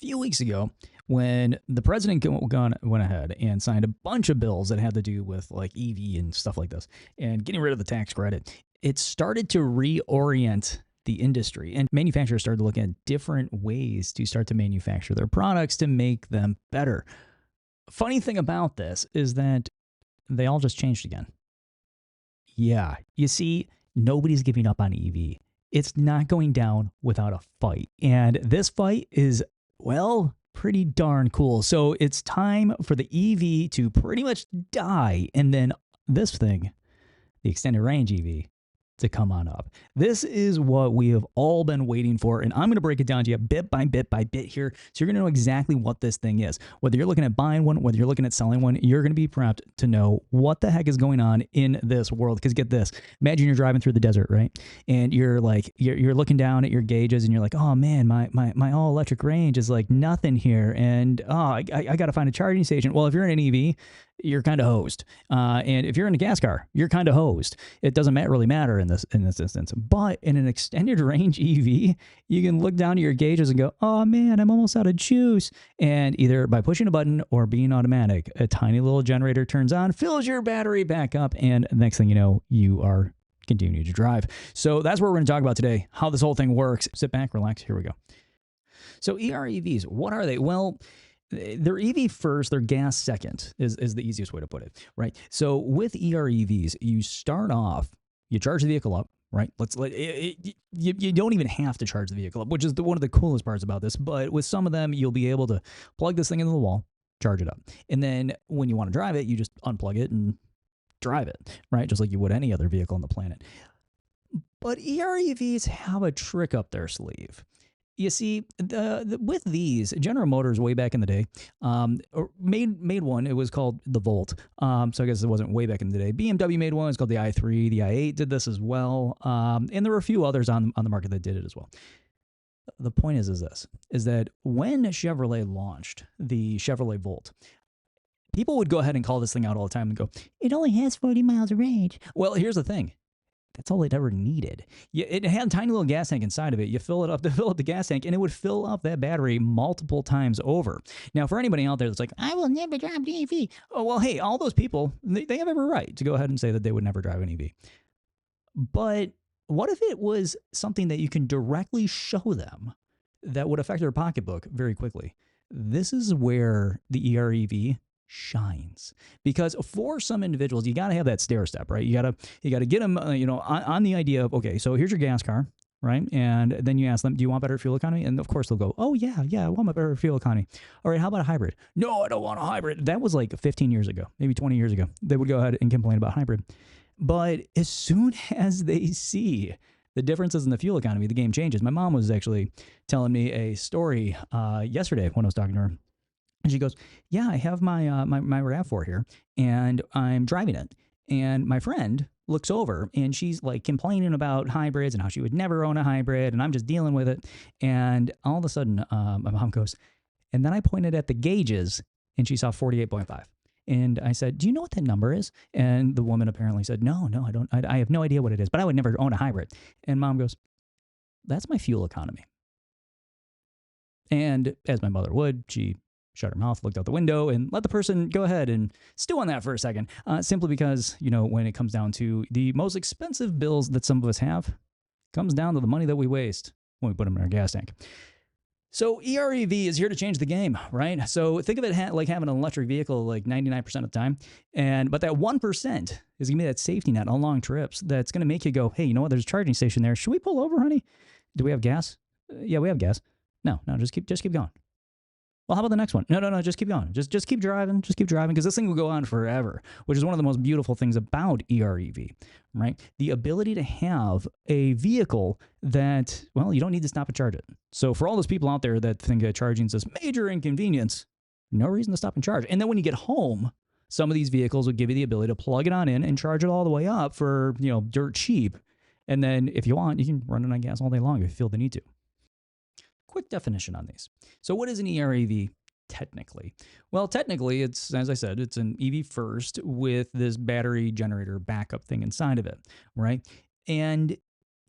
few weeks ago when the president went ahead and signed a bunch of bills that had to do with like EV and stuff like this and getting rid of the tax credit, it started to reorient the industry, and manufacturers started to look at different ways to start to manufacture their products to make them better. Funny thing about this is that they all just changed again. Yeah, you see, nobody's giving up on EV. It's not going down without a fight. And this fight is, well, pretty darn cool. So it's time for the EV to pretty much die. And then this thing, the extended range EV, to come on up. This is what we have all been waiting for, and I'm going to break it down to you bit by bit here, so you're going to know exactly what this thing is. Whether you're looking at buying one, whether you're looking at selling one, you're going to be prepped to know what the heck is going on in this world. Because get this, imagine you're driving through the desert, right? And you're like, you're looking down at your gauges, and you're like, oh man, my all electric range is like nothing here, and I got to find a charging station. Well, if you're in an EV, you're kind of hosed. And if you're in a gas car, you're kind of hosed. It doesn't really matter in this instance. But in an extended range EV, you can look down at your gauges and go, oh man, I'm almost out of juice. And either by pushing a button or being automatic, a tiny little generator turns on, fills your battery back up, and next thing you know, you are continuing to drive. So that's what we're going to talk about today, how this whole thing works. Sit back, relax, here we go. So EREVs, what are they? Well, they're EV first, they're gas second is the easiest way to put it, right? So with EREVs, you start off, you charge the vehicle up, right? You don't even have to charge the vehicle up, which is one of the coolest parts about this. But with some of them, you'll be able to plug this thing into the wall, charge it up. And then when you want to drive it, you just unplug it and drive it, right? Just like you would any other vehicle on the planet. But EREVs have a trick up their sleeve. You see, with these, General Motors way back in the day made one. It was called the Volt. So I guess it wasn't way back in the day. BMW made one. It's called the i3. The i8 did this as well. And there were a few others on the market that did it as well. The point is that when Chevrolet launched the Chevrolet Volt, people would go ahead and call this thing out all the time and go, it only has 40 miles of range. Well, here's the thing. That's all it ever needed. It had a tiny little gas tank inside of it. You fill it up to fill up the gas tank, and it would fill up that battery multiple times over. Now, for anybody out there that's like, I will never drive an EV. Oh, well, hey, all those people, they have every right to go ahead and say that they would never drive an EV. But what if it was something that you can directly show them that would affect their pocketbook very quickly? This is where the EREV shines, because for some individuals, you got to have that stair step, right? You got to get them, on the idea of, okay, so here's your gas car, right? And then you ask them, do you want better fuel economy? And of course they'll go, oh yeah, I want a better fuel economy. All right, how about a hybrid? No, I don't want a hybrid. That was like 15 years ago, maybe 20 years ago. They would go ahead and complain about hybrid. But as soon as they see the differences in the fuel economy, the game changes. My mom was actually telling me a story yesterday when I was talking to her. And she goes, yeah, I have my my RAV4 here, and I'm driving it. And my friend looks over, and she's like complaining about hybrids and how she would never own a hybrid, and I'm just dealing with it. And all of a sudden, my mom goes, and then I pointed at the gauges, and she saw 48.5. And I said, do you know what that number is? And the woman apparently said, no, I don't. I have no idea what it is, but I would never own a hybrid. And mom goes, that's my fuel economy. And as my mother would, she shut her mouth, looked out the window, and let the person go ahead and stew on that for a second, simply because, when it comes down to the most expensive bills that some of us have, comes down to the money that we waste when we put them in our gas tank. So EREV is here to change the game, right? So think of it like having an electric vehicle like 99% of the time, but that 1% is going to be that safety net on long trips that's going to make you go, hey, you know what, there's a charging station there. Should we pull over, honey? Do we have gas? Yeah, we have gas. No, just keep going. Well, how about the next one? No, just keep going. Just keep driving. Just keep driving, because this thing will go on forever, which is one of the most beautiful things about EREV, right? The ability to have a vehicle that, well, you don't need to stop and charge it. So for all those people out there that think that charging is this major inconvenience, no reason to stop and charge. And then when you get home, some of these vehicles will give you the ability to plug it on in and charge it all the way up for, dirt cheap. And then if you want, you can run it on gas all day long if you feel the need to. Quick definition on these. So what is an EREV technically? Well, technically, it's, as I said, it's an EV first with this battery generator backup thing inside of it, right? And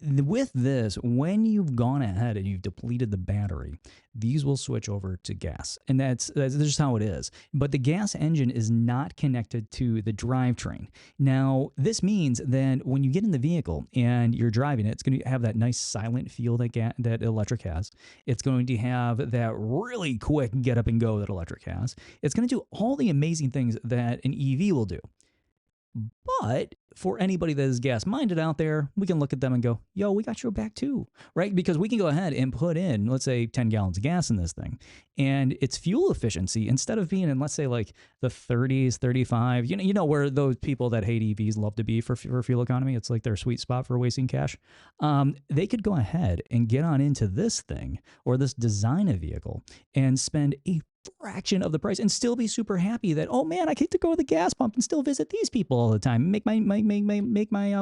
With this, when you've gone ahead and you've depleted the battery, these will switch over to gas. And that's just how it is. But the gas engine is not connected to the drivetrain. Now, this means that when you get in the vehicle and you're driving it, it's going to have that nice silent feel that electric has. It's going to have that really quick get up and go that electric has. It's going to do all the amazing things that an EV will do. But for anybody that is gas minded out there, we can look at them and go, yo, we got your back too, right? Because we can go ahead and put in, let's say, 10 gallons of gas in this thing. And its fuel efficiency, instead of being in, let's say, like the 30s, 35, you know where those people that hate EVs love to be for fuel economy. It's like their sweet spot for wasting cash. They could go ahead and get on into this thing or this design of vehicle and spend a fraction of the price and still be super happy that, oh man, I get to go to the gas pump and still visit these people all the time, make my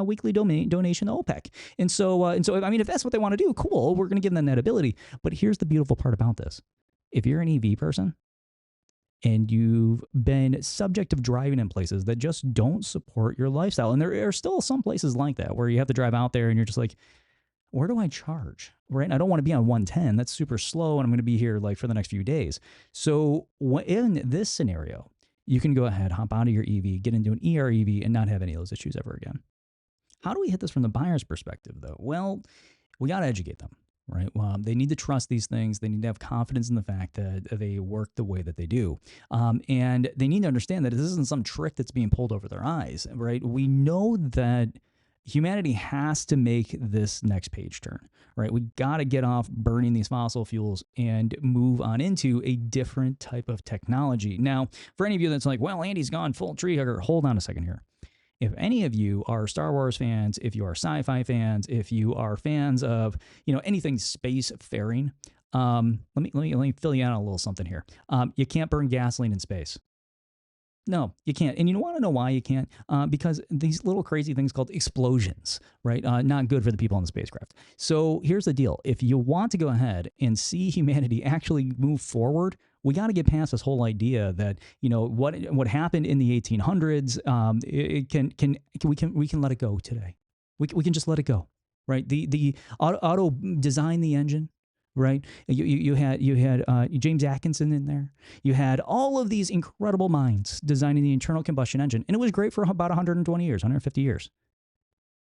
weekly donation to OPEC. And so I mean, if that's what they want to do, cool, we're going to give them that ability. But here's the beautiful part about this: if you're an EV person and you've been subject of driving in places that just don't support your lifestyle, and there are still some places like that where you have to drive out there and you're just like, where do I charge? Right? And I don't want to be on 110. That's super slow, and I'm going to be here like for the next few days. So in this scenario, you can go ahead, hop out of your EV, get into an EREV, and not have any of those issues ever again. How do we hit this from the buyer's perspective, though? Well, we got to educate them, right? They need to trust these things. They need to have confidence in the fact that they work the way that they do. And they need to understand that this isn't some trick that's being pulled over their eyes, right? We know that humanity has to make this next page turn, right? We got to get off burning these fossil fuels and move on into a different type of technology. Now, for any of you that's like, well, Andy's gone full tree hugger, hold on a second here. If any of you are Star Wars fans, if you are sci-fi fans, if you are fans of, anything space faring, let me fill you out on a little something here. You can't burn gasoline in space. No, you can't. And you want to know why you can't? Because these little crazy things called explosions, right? Not good for the people on the spacecraft. So here's the deal. If you want to go ahead and see humanity actually move forward, we got to get past this whole idea that, what happened in the 1800s, we can let it go today. We can just let it go, right? The auto design the engine. Right, you had James Atkinson in there. You had all of these incredible minds designing the internal combustion engine, and it was great for about 120 years, 150 years.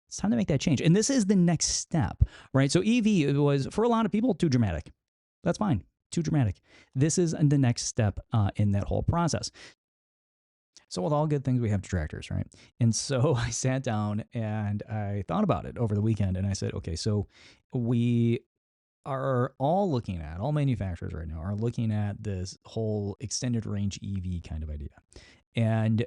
It's time to make that change, and this is the next step, right? So EV was, for a lot of people, too dramatic. That's fine, too dramatic. This is the next step in that whole process. So with all good things, we have detractors, right? And so I sat down and I thought about it over the weekend, and I said, okay, so we are all manufacturers right now are looking at this whole extended range EV kind of idea. And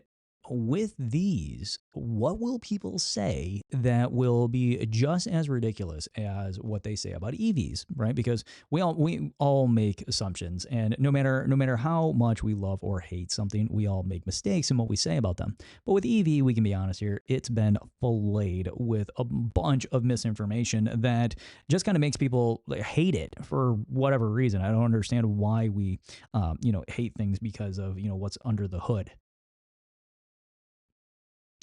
with these, what will people say that will be just as ridiculous as what they say about EVs, right? Because we all make assumptions, and no matter how much we love or hate something, we all make mistakes in what we say about them. But with EV, we can be honest here, it's been filleted with a bunch of misinformation that just kind of makes people hate it for whatever reason. I don't understand why we hate things because of what's under the hood.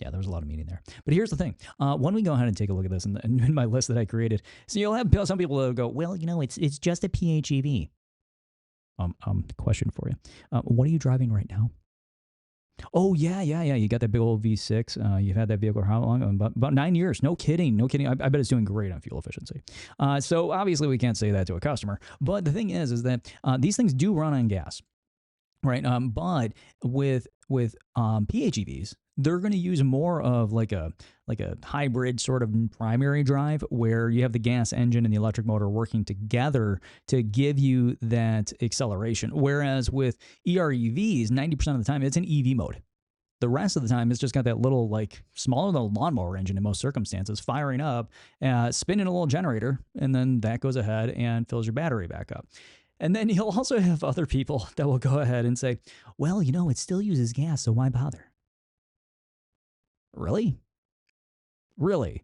Yeah, there was a lot of meaning there. But here's the thing. When we go ahead and take a look at this in my list that I created, so you'll have some people that will go, well, it's just a PHEV. Question for you. What are you driving right now? Oh, yeah. You got that big old V6. You've had that vehicle for how long? About 9 years. No kidding. I bet it's doing great on fuel efficiency. So obviously we can't say that to a customer. But the thing is that these things do run on gas. Right. But with PHEVs, they're going to use more of like a hybrid sort of primary drive where you have the gas engine and the electric motor working together to give you that acceleration. Whereas with EREVs, 90% of the time it's an EV mode. The rest of the time, it's just got that little, smaller than a lawnmower engine in most circumstances, firing up, spinning a little generator, and then that goes ahead and fills your battery back up. And then you'll also have other people that will go ahead and say, well, it still uses gas, so why bother? Really? Really?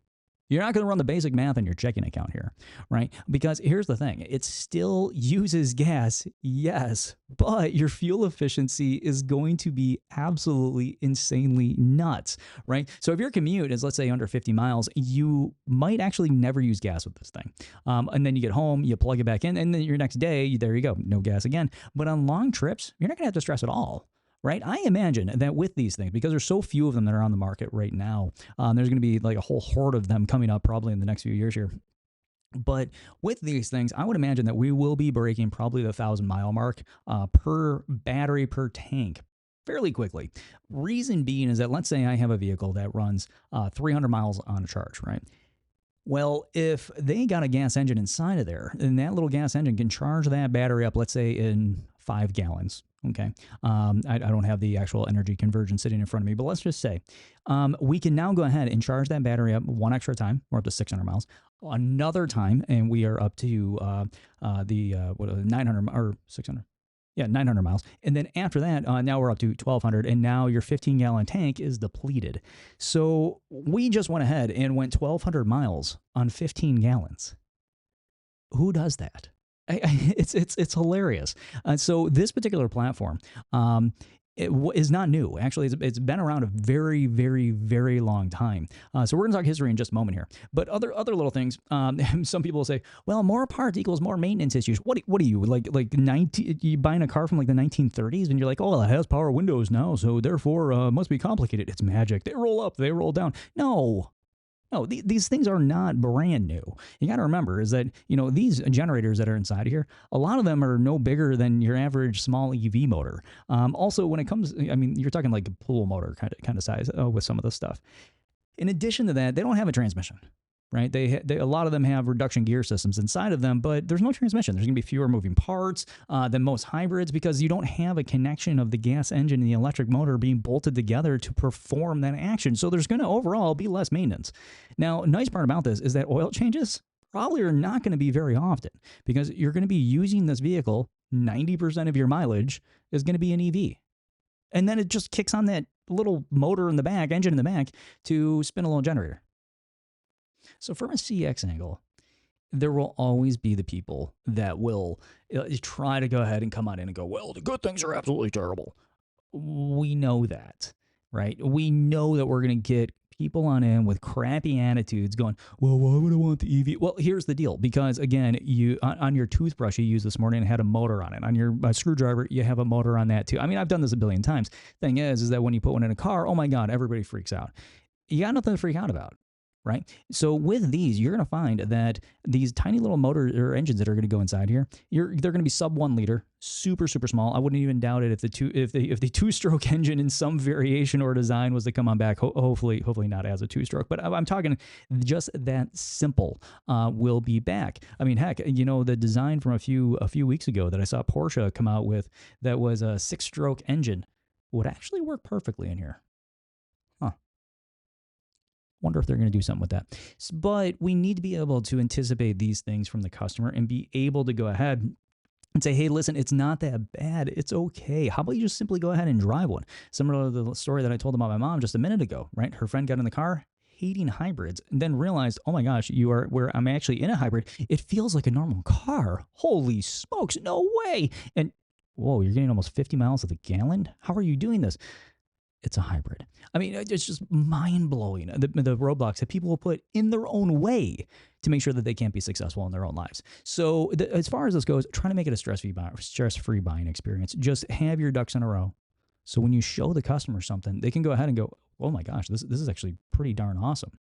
You're not going to run the basic math in your checking account here, right? Because here's the thing, it still uses gas, yes, but your fuel efficiency is going to be absolutely insanely nuts, right? So if your commute is, let's say, under 50 miles, you might actually never use gas with this thing. And then you get home, you plug it back in, and then your next day, there you go, no gas again. But on long trips, you're not going to have to stress at all. Right? I imagine that with these things, because there's so few of them that are on the market right now, there's going to be like a whole horde of them coming up probably in the next few years here. But with these things, I would imagine that we will be breaking probably the 1,000-mile mark per battery per tank fairly quickly. Reason being is that, let's say I have a vehicle that runs 300 miles on a charge, right? Well, if they got a gas engine inside of there, then that little gas engine can charge that battery up, let's say, in 5 gallons. Okay. I don't have the actual energy conversion sitting in front of me, but let's just say we can now go ahead and charge that battery up one extra time. We're up to 600 miles. Another time, and we are up to 900 or 600. Yeah, 900 miles. And then after that, now we're up to 1,200, and now your 15-gallon tank is depleted. So we just went ahead and went 1,200 miles on 15 gallons. Who does that? It's hilarious. So this particular platform is not new. Actually, it's been around a very, very, very long time. So we're going to talk history in just a moment here. But other little things. Some people will say, well, more parts equals more maintenance issues. What are you like 19? You buying a car from like the 1930s, and you're like, oh, it has power windows now, so therefore must be complicated. It's magic. They roll up, they roll down. No, these things are not brand new. You got to remember is that, these generators that are inside of here, a lot of them are no bigger than your average small EV motor. Also, when it comes, you're talking like a pool motor kind of size with some of this stuff. In addition to that, they don't have a transmission, right? A lot of them have reduction gear systems inside of them, but there's no transmission. There's going to be fewer moving parts than most hybrids because you don't have a connection of the gas engine and the electric motor being bolted together to perform that action. So there's going to overall be less maintenance. Now, nice part about this is that oil changes probably are not going to be very often because you're going to be using this vehicle. 90% of your mileage is going to be an EV. And then it just kicks on that little motor in the back, engine in the back, to spin a little generator. So from a CX angle, there will always be the people that will try to go ahead and come on in and go, well, the good things are absolutely terrible. We know that, right? We know that we're going to get people on in with crappy attitudes going, well, why would I want the EV? Well, here's the deal. Because again, you on your toothbrush you used this morning, it had a motor on it. On your screwdriver, you have a motor on that too. I've done this a billion times. Thing is that when you put one in a car, oh my God, everybody freaks out. You got nothing to freak out about. Right? So with these, you're going to find that these tiny little motors or engines that are going to go inside here, they're going to be sub 1 liter, super, super small. I wouldn't even doubt it if the two-stroke engine in some variation or design was to come on back. Hopefully not as a two-stroke, but I'm talking just that simple will be back. Heck, the design from a few weeks ago that I saw Porsche come out with that was a 6-stroke engine would actually work perfectly in here. Wonder if they're going to do something with that. But we need to be able to anticipate these things from the customer and be able to go ahead and say, hey, listen, it's not that bad. It's okay. How about you just simply go ahead and drive one? Similar to the story that I told about my mom just a minute ago, right? Her friend got in the car hating hybrids and then realized, oh my gosh, I'm actually in a hybrid. It feels like a normal car. Holy smokes, no way. And whoa, you're getting almost 50 miles to the gallon? How are you doing this? It's a hybrid. It's just mind-blowing, the roadblocks that people will put in their own way to make sure that they can't be successful in their own lives. So as far as this goes, try to make it a stress-free buying experience. Just have your ducks in a row. So when you show the customer something, they can go ahead and go, oh my gosh, this is actually pretty darn awesome.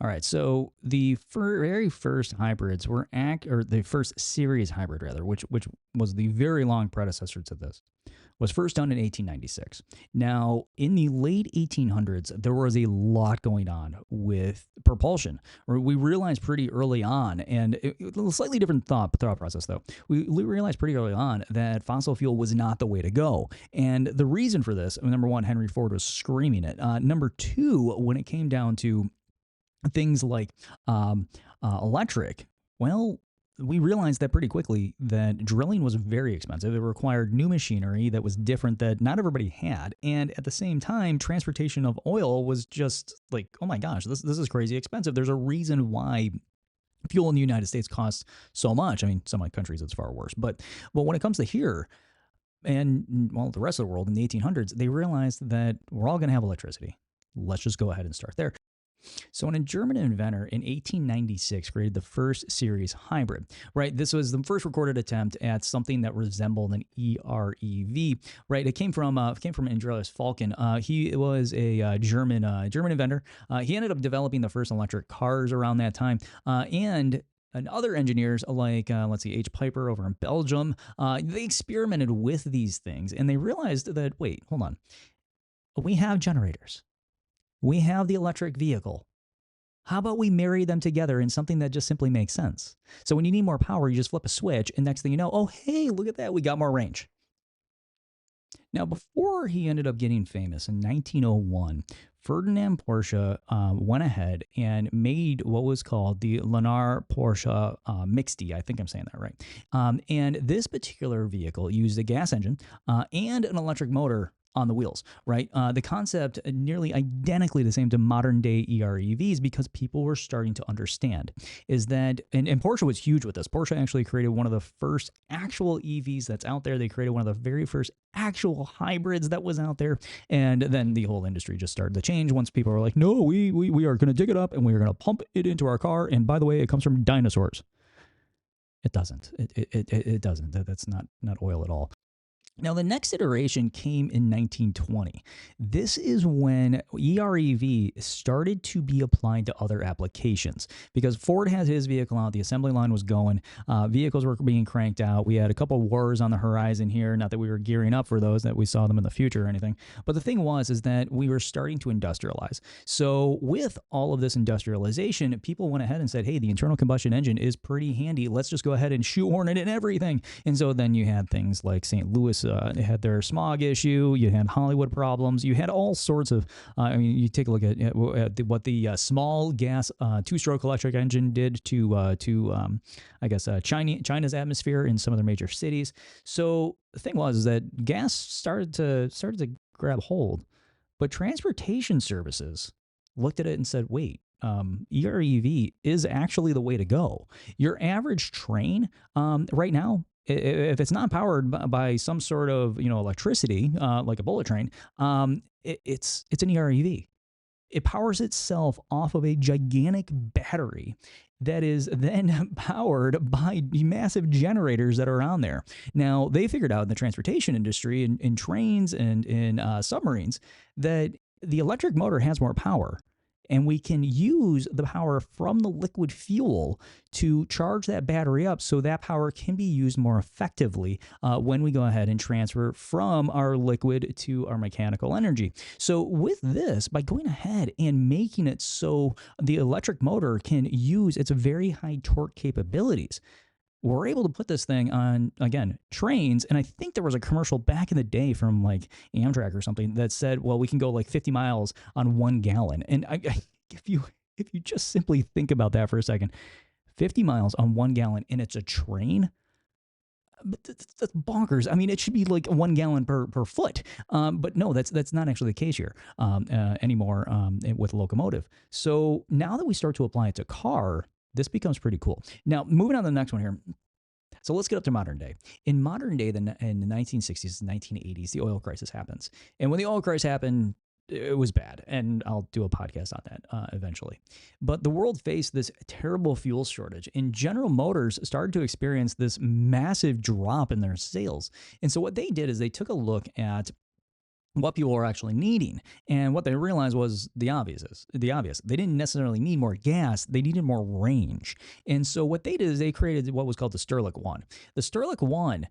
All right, so the very first hybrids were the first series hybrid rather, which was the very long predecessor to this, was first done in 1896. Now, in the late 1800s, there was a lot going on with propulsion. We realized pretty early on, and a slightly different thought process though. We realized pretty early on that fossil fuel was not the way to go. And the reason for this, number one, Henry Ford was screaming it. Number two, when it came down to things like electric, well, we realized that pretty quickly that drilling was very expensive. It required new machinery that was different that not everybody had. And at the same time, transportation of oil was just like, oh my gosh, this is crazy expensive. There's a reason why fuel in the United States costs so much. I mean, some countries it's far worse. But when it comes to here and well, the rest of the world in the 1800s, they realized that we're all going to have electricity. Let's just go ahead and start there. So when a German inventor in 1896 created the first series hybrid, right? This was the first recorded attempt at something that resembled an EREV, right? It came from Andreas Falken. He was a German inventor. He ended up developing the first electric cars around that time, and other engineers like, let's see, H. Piper over in Belgium, they experimented with these things, and they realized that, wait, hold on. We have generators. We have the electric vehicle. How about we marry them together in something that just simply makes sense? So when you need more power, you just flip a switch, and next thing you know, oh, hey, look at that, we got more range. Now, before he ended up getting famous in 1901, Ferdinand Porsche went ahead and made what was called the Lunar Porsche Mixte. I think I'm saying that right. And this particular vehicle used a gas engine and an electric motor on the wheels, right? The concept nearly identically the same to modern day EREVs because people were starting to understand is that, and Porsche was huge with this. Porsche actually created one of the first actual EVs that's out there. They created one of the very first actual hybrids that was out there. And then the whole industry just started to change once people were like, no, we are going to dig it up and we are going to pump it into our car. And by the way, it comes from dinosaurs. It doesn't. It doesn't. That's not oil at all. Now, the next iteration came in 1920. This is when EREV started to be applied to other applications because Ford had his vehicle out, the assembly line was going, vehicles were being cranked out. We had a couple wars on the horizon here, not that we were gearing up for those, that we saw them in the future or anything. But the thing is that we were starting to industrialize. So with all of this industrialization, people went ahead and said, hey, the internal combustion engine is pretty handy. Let's just go ahead and shoehorn it in everything. And so then you had things like St. Louis they had their smog issue. You had Hollywood problems. You had all sorts of. I mean, you take a look at what the small gas two-stroke electric engine did to I guess China's atmosphere in some of their major cities. So the thing was is that gas started to grab hold, but transportation services looked at it and said, wait. EREV is actually the way to go. Your average train right now, if it's not powered by some sort of electricity, like a bullet train, it's an EREV. It powers itself off of a gigantic battery that is then powered by massive generators that are on there. Now, they figured out in the transportation industry, in trains and in submarines, that the electric motor has more power. And we can use the power from the liquid fuel to charge that battery up so that power can be used more effectively when we go ahead and transfer from our liquid to our mechanical energy. So with this, by going ahead and making it so the electric motor can use its very high torque capabilities, we're able to put this thing on, again, trains. And I think there was a commercial back in the day from like Amtrak or something that said, well, we can go like 50 miles on 1 gallon. And if you just simply think about that for a second, 50 miles on 1 gallon and it's a train, that's bonkers. I mean, it should be like 1 gallon per foot. But no, that's not actually the case here anymore with locomotive. So now that we start to apply it to car, this becomes pretty cool. Now, moving on to the next one here. So let's get up to modern day. In modern day, in the 1960s and 1980s, the oil crisis happens. And when the oil crisis happened, it was bad. And I'll do a podcast on that eventually. But the world faced this terrible fuel shortage, and General Motors started to experience this massive drop in their sales. And so what they did is they took a look at what people were actually needing. And what they realized was the obvious. They didn't necessarily need more gas. They needed more range. And so what they did is they created what was called the Sterling 1. The Sterling 1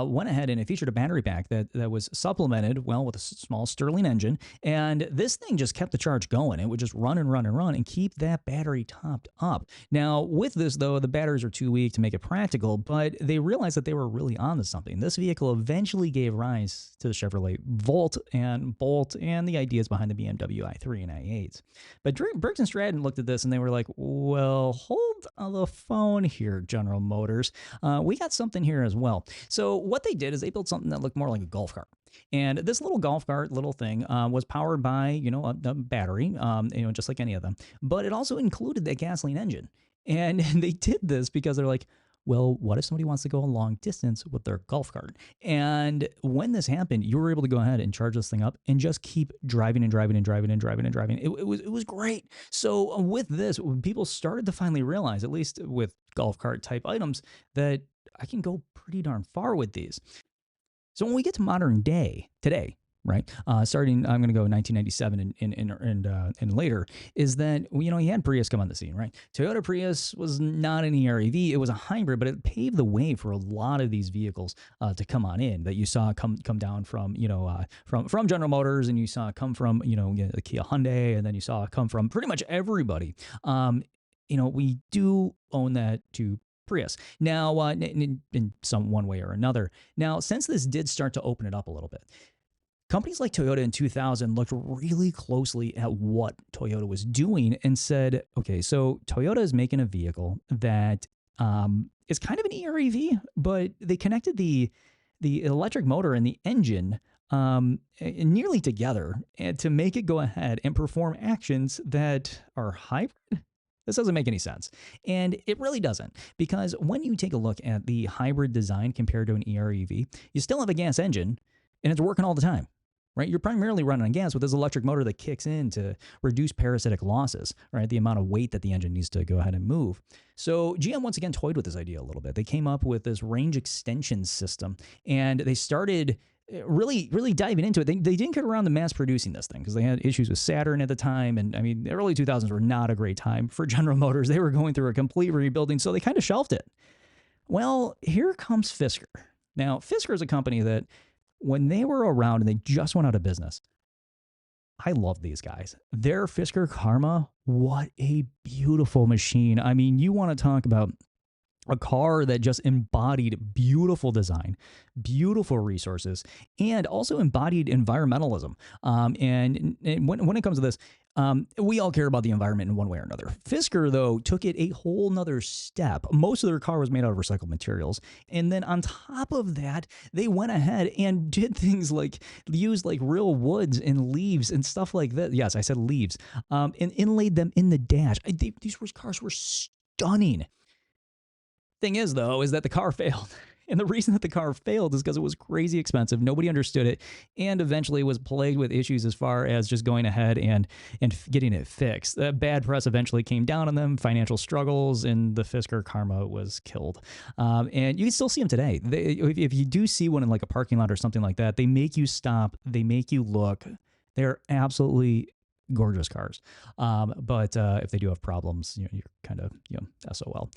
went ahead and it featured a battery pack that was supplemented, well, with a small Sterling engine. And this thing just kept the charge going. It would just run and keep that battery topped up. Now, with this, though, the batteries are too weak to make it practical, but they realized that they were really onto something. This vehicle eventually gave rise to the Chevrolet Volt and Bolt and the ideas behind the BMW i3 and i8s. But Briggs and Stratton looked at this and they were like, well, hold the phone here, General Motors. We got something here as well. So what they did is they built something that looked more like a golf cart. And this little golf cart little thing was powered by, a battery, just like any of them. But it also included that gasoline engine. And they did this because they're like, well, what if somebody wants to go a long distance with their golf cart? And when this happened, you were able to go ahead and charge this thing up and just keep driving and driving and driving and driving and driving. It was great. So with this, people started to finally realize, at least with golf cart type items, that I can go pretty darn far with these. So when we get to modern day, today, right, starting, I'm going to go 1997 and later, is that, you had Prius come on the scene, right? Toyota Prius was not an EREV, it was a hybrid, but it paved the way for a lot of these vehicles to come on in that you saw come down from, from General Motors, and you saw come from, the Kia Hyundai, and then you saw come from pretty much everybody. We do own that to Prius. Now, in some one way or another. Now, since this did start to open it up a little bit, companies like Toyota in 2000 looked really closely at what Toyota was doing and said, okay, so Toyota is making a vehicle that is kind of an EREV, but they connected the electric motor and the engine nearly together and to make it go ahead and perform actions that are hybrid. This doesn't make any sense. And it really doesn't, because when you take a look at the hybrid design compared to an EREV, you still have a gas engine and it's working all the time, right? You're primarily running on gas with this electric motor that kicks in to reduce parasitic losses, right? The amount of weight that the engine needs to go ahead and move. So GM once again toyed with this idea a little bit. They came up with this range extension system and they started really diving into it. They didn't get around to mass producing this thing because they had issues with Saturn at the time. And I mean, the early 2000s were not a great time for General Motors. They were going through a complete rebuilding, so they kind of shelved it. Well, here comes Fisker. Now, Fisker is a company that when they were around and they just went out of business, I love these guys. Their Fisker Karma, what a beautiful machine. I mean, you want to talk about a car that just embodied beautiful design, beautiful resources, and also embodied environmentalism. And when it comes to this, we all care about the environment in one way or another. Fisker, though, took it a whole nother step. Most of their car was made out of recycled materials. And then on top of that, they went ahead and did things like use like real woods and leaves and stuff like that. Yes, I said leaves. And inlaid them in the dash. These cars were stunning. Thing is, though, is that the car failed. And the reason that the car failed is because it was crazy expensive. Nobody understood it, and eventually was plagued with issues as far as just going ahead and getting it fixed. The bad press eventually came down on them, financial struggles, and the Fisker Karma was killed. And you can still see them today. If you do see one in like a parking lot or something like that, they make you stop. They make you look. They're absolutely gorgeous cars. But if they do have problems, you're kind of SOL.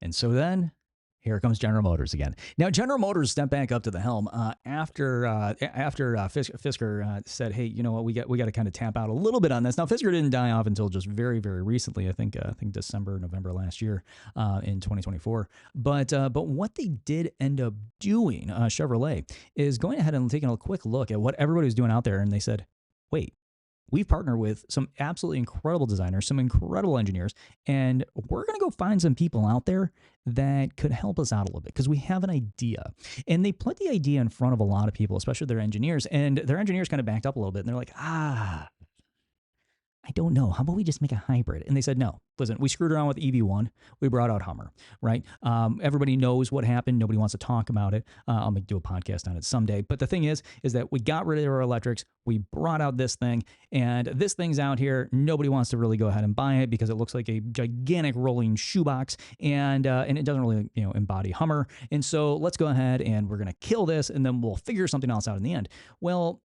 And so then, here comes General Motors again. Now, General Motors stepped back up to the helm after Fisker said, "Hey, you know what? We got to kind of tap out a little bit on this." Now, Fisker didn't die off until just very, very recently. I think December, November last year, in 2024. But what they did end up doing, Chevrolet, is going ahead and taking a quick look at what everybody was doing out there, and they said, "Wait. We've partnered with some absolutely incredible designers, some incredible engineers, and we're going to go find some people out there that could help us out a little bit because we have an idea." And they put the idea in front of a lot of people, especially their engineers, and their engineers kind of backed up a little bit, and they're like, I don't know. How about we just make a hybrid? And they said, no, listen, we screwed around with EV1. We brought out Hummer, right? Everybody knows what happened. Nobody wants to talk about it. I'll do a podcast on it someday. But the thing is that we got rid of our electrics. We brought out this thing, and this thing's out here. Nobody wants to really go ahead and buy it because it looks like a gigantic rolling shoebox, and it doesn't really, embody Hummer. And so let's go ahead and we're going to kill this, and then we'll figure something else out in the end. Well,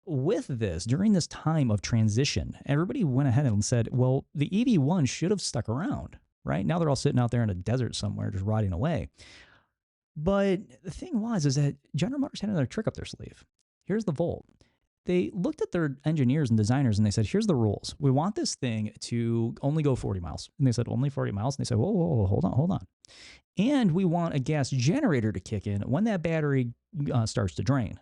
with this, during this time of transition, everybody went ahead and said, well, the EV1 should have stuck around, right? Now they're all sitting out there in a desert somewhere just rotting away. But the thing is that General Motors had another trick up their sleeve. Here's the Volt. They looked at their engineers and designers and they said, here's the rules. We want this thing to only go 40 miles. And they said, only 40 miles? And they said, whoa, hold on. And we want a gas generator to kick in when that battery starts to drain.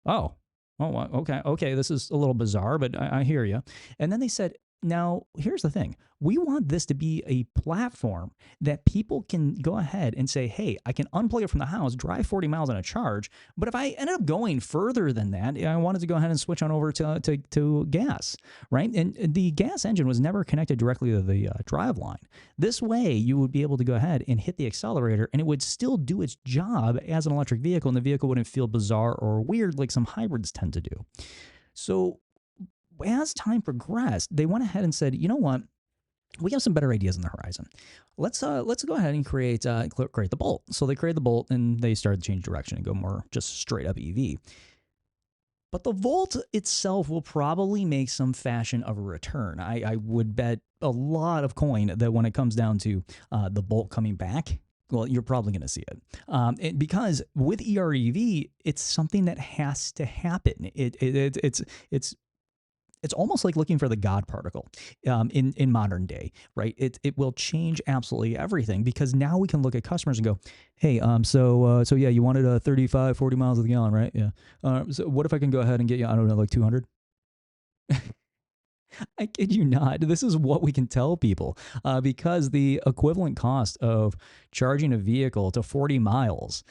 Oh. Okay, this is a little bizarre, but I hear you. And then they said, now here's the thing. We want this to be a platform that people can go ahead and say, hey, I can unplug it from the house, drive 40 miles on a charge. But if I ended up going further than that, I wanted to go ahead and switch on over to gas, right? And the gas engine was never connected directly to the drive line. This way, you would be able to go ahead and hit the accelerator, and it would still do its job as an electric vehicle, and the vehicle wouldn't feel bizarre or weird like some hybrids tend to do. So as time progressed, they went ahead and said, you know what? We have some better ideas on the horizon. Let's go ahead and create the Bolt. So they created the Bolt, and they started to change direction and go more just straight up EV. But the Volt itself will probably make some fashion of a return. I would bet a lot of coin that when it comes down to the Bolt coming back, well, you're probably going to see it. Because with EREV, it's something that has to happen. It's almost like looking for the God particle in modern day, right? It will change absolutely everything, because now we can look at customers and go, hey, so yeah, you wanted a 35, 40 miles of the gallon, right? Yeah. So what if I can go ahead and get you, I don't know, like 200? I kid you not. This is what we can tell people, because the equivalent cost of charging a vehicle to 40 miles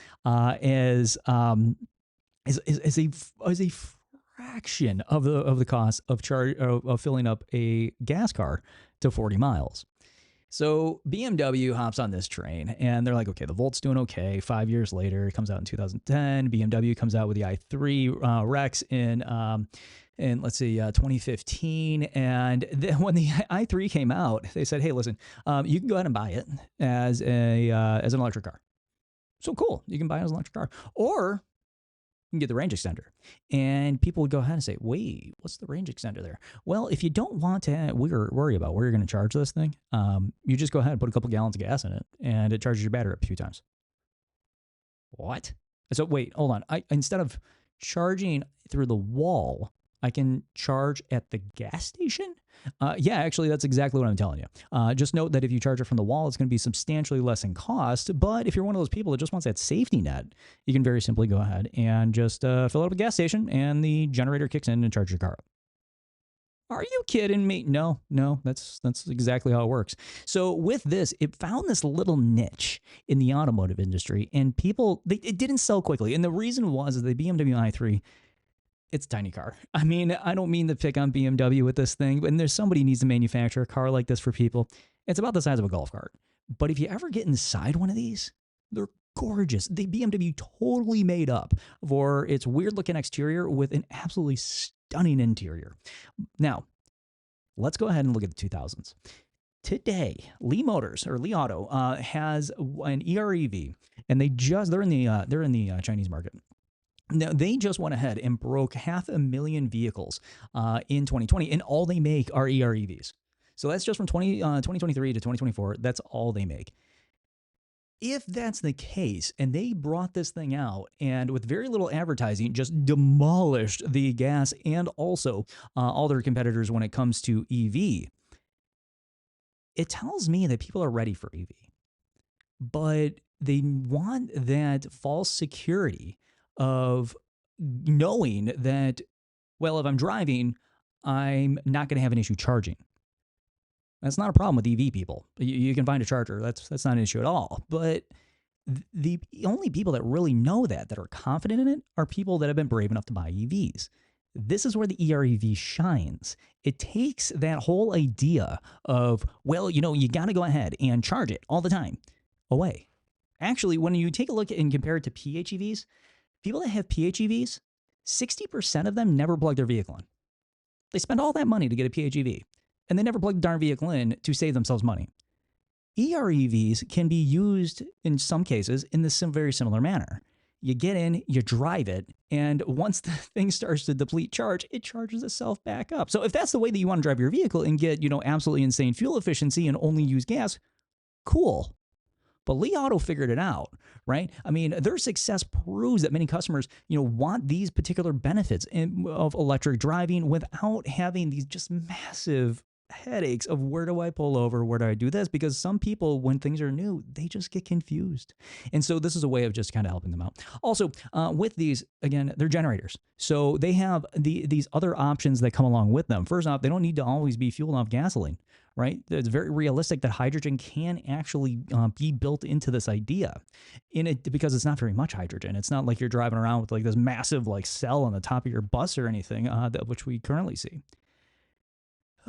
is a fraction of the cost of filling up a gas car to 40 miles. So BMW hops on this train, and they're like, okay, the Volt's doing okay. 5 years later, it comes out in 2010. BMW comes out with the i3 Rex in let's see, 2015. And then when the i3 came out, they said, hey, listen, you can go ahead and buy it as an electric car. So cool, you can buy it as an electric car, or you can get the range extender. And people would go ahead and say, wait, what's the range extender there? Well, if you don't want to worry about where you're going to charge this thing, you just go ahead and put a couple gallons of gas in it, and it charges your battery up a few times. What? So wait, hold on. Instead of charging through the wall, I can charge at the gas station? Yeah, actually, that's exactly what I'm telling you. Just note that if you charge it from the wall, it's going to be substantially less in cost. But if you're one of those people that just wants that safety net, you can very simply go ahead and just fill it up at a gas station, and the generator kicks in and charges your car up. Are you kidding me? No, that's exactly how it works. So with this, it found this little niche in the automotive industry, and it didn't sell quickly. And the reason was the BMW i3, it's a tiny car. I mean, I don't mean to pick on BMW with this thing, but there's somebody needs to manufacture a car like this for people. It's about the size of a golf cart. But if you ever get inside one of these, they're gorgeous. The BMW totally made up for its weird looking exterior with an absolutely stunning interior. Now, let's go ahead and look at the 2000s. Today, Li Auto has an EREV, and they're in the Chinese market. Now, they just went ahead and broke 500,000 vehicles in 2020, and all they make are EREVs. So that's just from 2023 to 2024. That's all they make. If that's the case, and they brought this thing out and with very little advertising just demolished the gas and also all their competitors when it comes to EV, it tells me that people are ready for EV. But they want that false security of knowing that, well, if I'm driving, I'm not going to have an issue charging. That's not a problem with EV people. You can find a charger. That's not an issue at all. But the only people that really know that are confident in it, are people that have been brave enough to buy EVs. This is where the EREV shines. It takes that whole idea of, well, you got to go ahead and charge it all the time away. Actually, when you take a look and compare it to PHEVs, people that have PHEVs, 60% of them never plug their vehicle in. They spend all that money to get a PHEV, and they never plug the darn vehicle in to save themselves money. EREVs can be used in some cases in this very similar manner. You get in, you drive it, and once the thing starts to deplete charge, it charges itself back up. So if that's the way that you want to drive your vehicle and get, absolutely insane fuel efficiency and only use gas, cool. But Li Auto figured it out, right? I mean, their success proves that many customers, want these particular benefits of electric driving without having these just massive headaches of where do I pull over? Where do I do this? Because some people, when things are new, they just get confused. And so this is a way of just kind of helping them out. Also, with these, again, they're generators. So they have these other options that come along with them. First off, they don't need to always be fueled off gasoline, right? It's very realistic that hydrogen can actually be built into this idea in it because it's not very much hydrogen. It's not like you're driving around with like this massive like cell on the top of your bus or anything, which we currently see.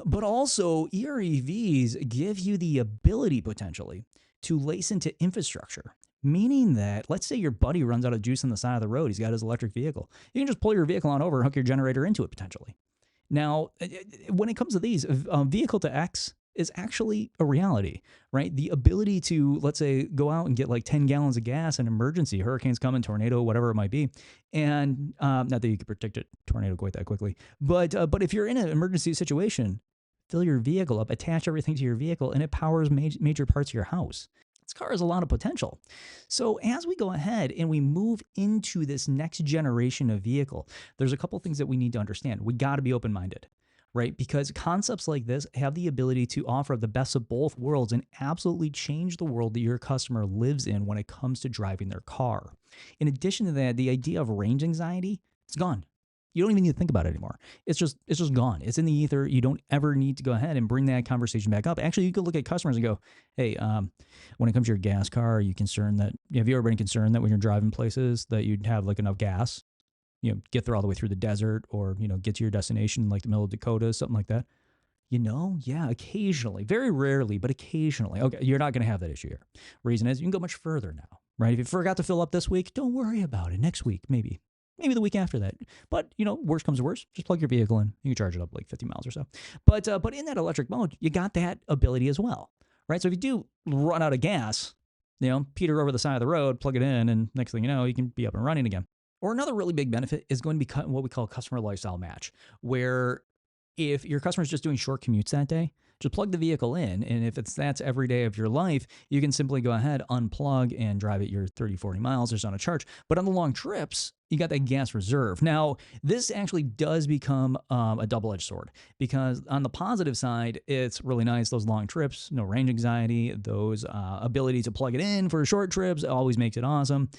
But also, EREVs give you the ability potentially to lace into infrastructure, meaning that let's say your buddy runs out of juice on the side of the road, he's got his electric vehicle. You can just pull your vehicle on over and hook your generator into it potentially. Now, when it comes to these, vehicle to X is actually a reality, right? The ability to, let's say, go out and get like 10 gallons of gas in emergency, hurricanes coming, tornado, whatever it might be. And not that you could predict a tornado quite that quickly, but if you're in an emergency situation, fill your vehicle up, attach everything to your vehicle, and it powers major parts of your house. This car has a lot of potential. So as we go ahead and we move into this next generation of vehicle, there's a couple things that we need to understand. We got to be open-minded, right? Because concepts like this have the ability to offer the best of both worlds and absolutely change the world that your customer lives in when it comes to driving their car. In addition to that, the idea of range anxiety, it's gone. You don't even need to think about it anymore. It's just gone. It's in the ether. You don't ever need to go ahead and bring that conversation back up. Actually, you could look at customers and go, hey, when it comes to your gas car, are you concerned that, have you ever been concerned that when you're driving places that you'd have like enough gas, get there all the way through the desert or, get to your destination like the middle of Dakota, something like that? Yeah, occasionally, very rarely, but occasionally. Okay, you're not going to have that issue here. Reason is you can go much further now, right? If you forgot to fill up this week, don't worry about it. Next week, maybe the week after that. But, worst comes to worst, just plug your vehicle in. You can charge it up like 50 miles or so. But in that electric mode, you got that ability as well, right? So if you do run out of gas, peter over the side of the road, plug it in, and next thing you know, you can be up and running again. Or another really big benefit is going to be what we call customer lifestyle match, where if your customer's just doing short commutes that day, just plug the vehicle in. And if that's every day of your life, you can simply go ahead, unplug, and drive it your 30, 40 miles. There's not a charge. But on the long trips, you got that gas reserve. Now, this actually does become a double-edged sword because on the positive side, it's really nice. Those long trips, no range anxiety, those ability to plug it in for short trips always makes it awesome.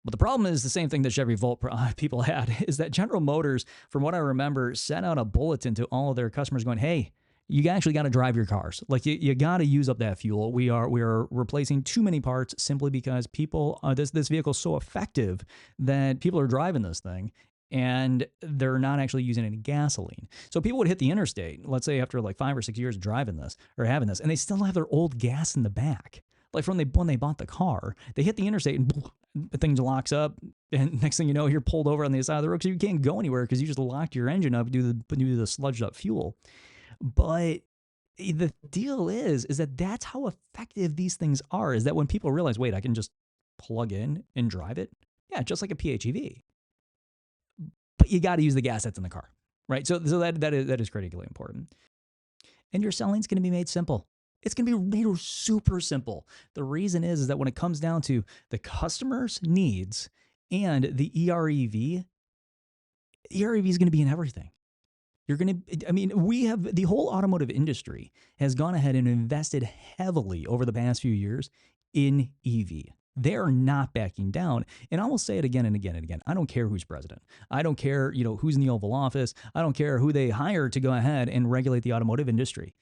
But the problem is the same thing that Chevy Volt people had is that General Motors, from what I remember, sent out a bulletin to all of their customers going, hey, you actually got to drive your cars. Like you got to use up that fuel. We are replacing too many parts simply because people, this vehicle is so effective that people are driving this thing and they're not actually using any gasoline. So people would hit the interstate, let's say after like 5 or 6 years of driving this or having this, and they still have their old gas in the back. Like when they bought the car, they hit the interstate and the thing locks up, and next thing you know, you're pulled over on the side of the road because you can't go anywhere because you just locked your engine up due to the sludged up fuel. But the deal is that that's how effective these things are, is that when people realize, wait, I can just plug in and drive it. Yeah, just like a PHEV. But you got to use the gas that's in the car, right? So that is critically important. And your selling is going to be made simple. It's going to be made super simple. The reason is that when it comes down to the customer's needs and the EREV is going to be in everything. We have the whole automotive industry has gone ahead and invested heavily over the past few years in EV. They're not backing down. And I will say it again and again and again. I don't care who's president. I don't care, who's in the Oval Office. I don't care who they hire to go ahead and regulate the automotive industry.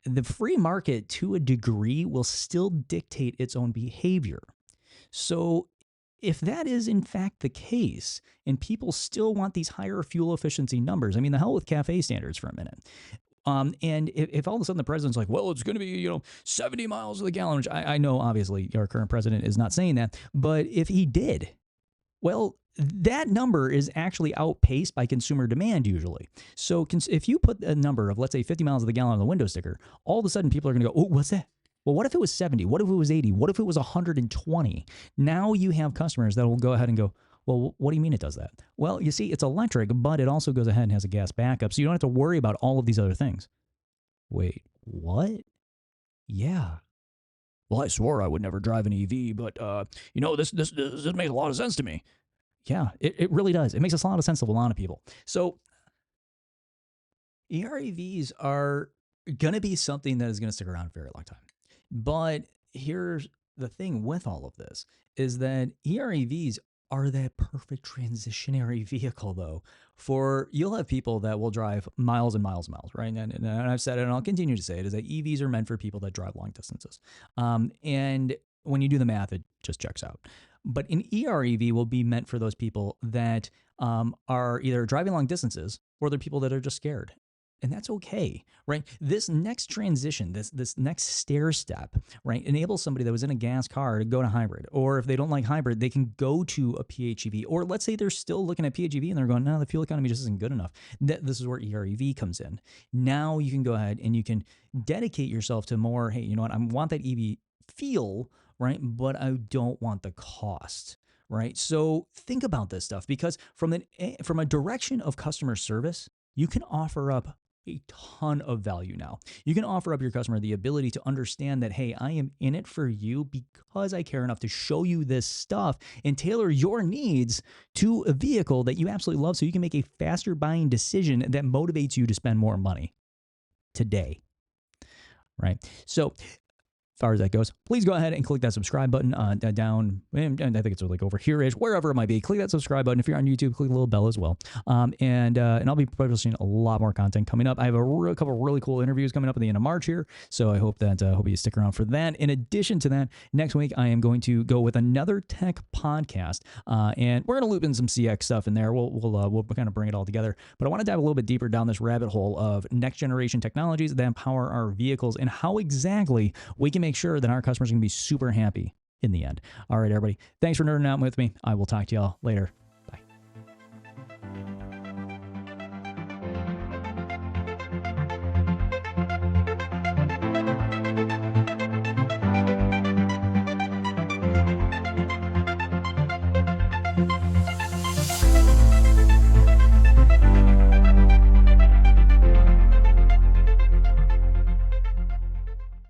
The free market, to a degree, will still dictate its own behavior. So if that is in fact the case, and people still want these higher fuel efficiency numbers, the hell with CAFE standards for a minute. And if all of a sudden the president's like, well, it's going to be, 70 miles to the gallon, which I know obviously our current president is not saying that, but if he did, well, that number is actually outpaced by consumer demand usually. So if you put a number of, let's say, 50 miles to the gallon on the window sticker, all of a sudden people are going to go, oh, what's that? Well, what if it was 70? What if it was 80? What if it was 120? Now you have customers that will go ahead and go, well, what do you mean it does that? Well, you see, it's electric, but it also goes ahead and has a gas backup, so you don't have to worry about all of these other things. Wait, what? Yeah. Well, I swore I would never drive an EV, but, this makes a lot of sense to me. Yeah, it really does. It makes a lot of sense to a lot of people. So EREVs are going to be something that is going to stick around for a very long time. But here's the thing with all of this is that EREVs are that perfect transitionary vehicle, though. For you'll have people that will drive miles and miles and miles, right? And I've said it, and I'll continue to say it, is that EVs are meant for people that drive long distances. And when you do the math, it just checks out. But an EREV will be meant for those people that are either driving long distances or they're people that are just scared. And that's okay, right? This next transition, this next stair step, right, enables somebody that was in a gas car to go to hybrid. Or if they don't like hybrid, they can go to a PHEV. Or let's say they're still looking at PHEV and they're going, no, the fuel economy just isn't good enough. This is where EREV comes in. Now you can go ahead and you can dedicate yourself to more, hey, you know what, I want that EV feel, right? But I don't want the cost. Right. So think about this stuff, because from a direction of customer service, you can offer up a ton of value now. You can offer up your customer the ability to understand that, hey, I am in it for you because I care enough to show you this stuff and tailor your needs to a vehicle that you absolutely love, so you can make a faster buying decision that motivates you to spend more money today. Right. So as far as that goes, please go ahead and click that subscribe button down. And I think it's like over here-ish, wherever it might be. Click that subscribe button. If you're on YouTube, click the little bell as well. And I'll be publishing a lot more content coming up. I have a couple of really cool interviews coming up at the end of March here, so I hope that hope you stick around for that. In addition to that, next week I am going to go with another tech podcast, and we're going to loop in some CX stuff in there. We'll kind of bring it all together. But I want to dive a little bit deeper down this rabbit hole of next generation technologies that empower our vehicles and how exactly we can make sure that our customers are going to be super happy in the end. All right, everybody. Thanks for nerding out with me. I will talk to y'all later.